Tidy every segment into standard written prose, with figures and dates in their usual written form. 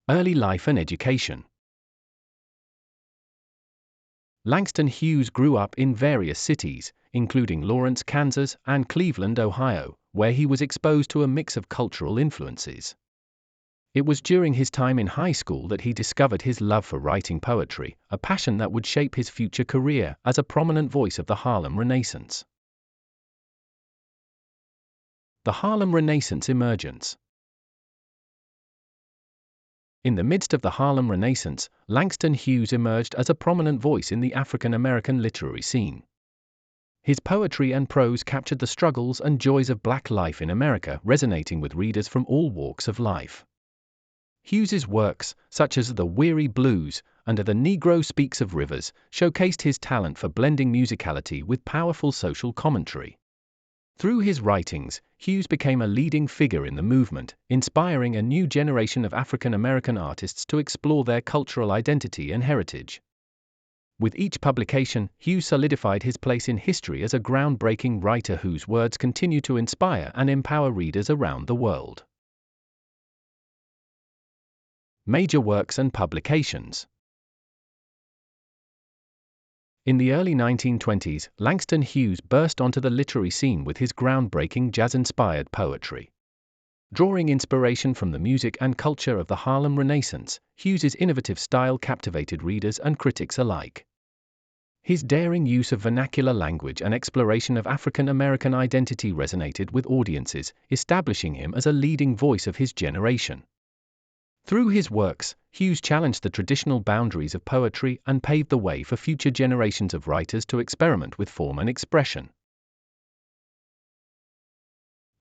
Early life and education. Langston Hughes grew up in various cities, including Lawrence, Kansas, and Cleveland, Ohio, where he was exposed to a mix of cultural influences. It was during his time in high school that he discovered his love for writing poetry, a passion that would shape his future career as a prominent voice of the Harlem Renaissance. The Harlem Renaissance emergence. In the midst of the Harlem Renaissance, Langston Hughes emerged as a prominent voice in the African American literary scene. His poetry and prose captured the struggles and joys of Black life in America, resonating with readers from all walks of life. Hughes's works, such as The Weary Blues and The Negro Speaks of Rivers, showcased his talent for blending musicality with powerful social commentary. Through his writings, Hughes became a leading figure in the movement, inspiring a new generation of African American artists to explore their cultural identity and heritage. With each publication, Hughes solidified his place in history as a groundbreaking writer whose words continue to inspire and empower readers around the world. Major works and publications. In the early 1920s, Langston Hughes burst onto the literary scene with his groundbreaking jazz-inspired poetry. Drawing inspiration from the music and culture of the Harlem Renaissance, Hughes's innovative style captivated readers and critics alike. His daring use of vernacular language and exploration of African American identity resonated with audiences, establishing him as a leading voice of his generation. Through his works, Hughes challenged the traditional boundaries of poetry and paved the way for future generations of writers to experiment with form and expression.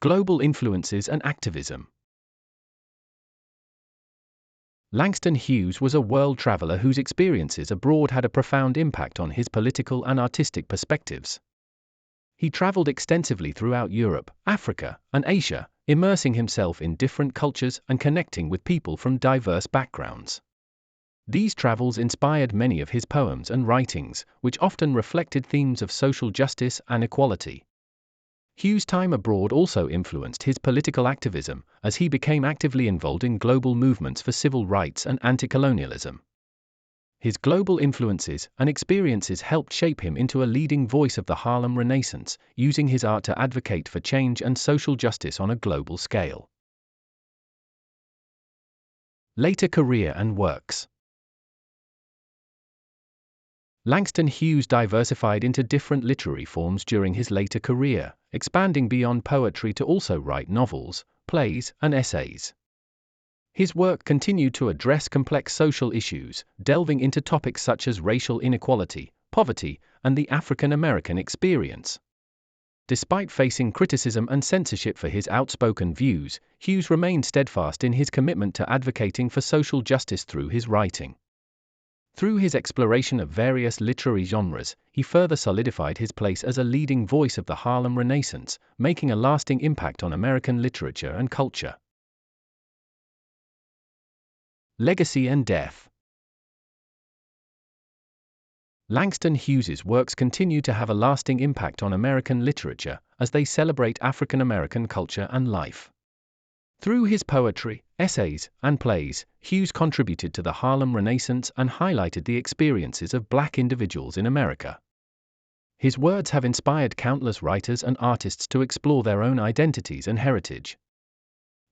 Global influences and activism. Langston Hughes was a world traveler whose experiences abroad had a profound impact on his political and artistic perspectives. He traveled extensively throughout Europe, Africa, and Asia, immersing himself in different cultures and connecting with people from diverse backgrounds. These travels inspired many of his poems and writings, which often reflected themes of social justice and equality. Hughes' time abroad also influenced his political activism, as he became actively involved in global movements for civil rights and anti-colonialism. His global influences and experiences helped shape him into a leading voice of the Harlem Renaissance, using his art to advocate for change and social justice on a global scale. Later career and works. Langston Hughes diversified into different literary forms during his later career, expanding beyond poetry to also write novels, plays, and essays. His work continued to address complex social issues, delving into topics such as racial inequality, poverty, and the African American experience. Despite facing criticism and censorship for his outspoken views, Hughes remained steadfast in his commitment to advocating for social justice through his writing. Through his exploration of various literary genres, he further solidified his place as a leading voice of the Harlem Renaissance, making a lasting impact on American literature and culture. Legacy and death. Langston Hughes's works continue to have a lasting impact on American literature, as they celebrate African American culture and life. Through his poetry, essays, and plays, Hughes contributed to the Harlem Renaissance and highlighted the experiences of Black individuals in America. His words have inspired countless writers and artists to explore their own identities and heritage.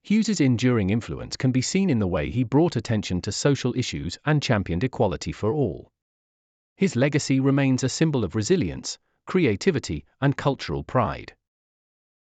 Hughes's enduring influence can be seen in the way he brought attention to social issues and championed equality for all. His legacy remains a symbol of resilience, creativity, and cultural pride.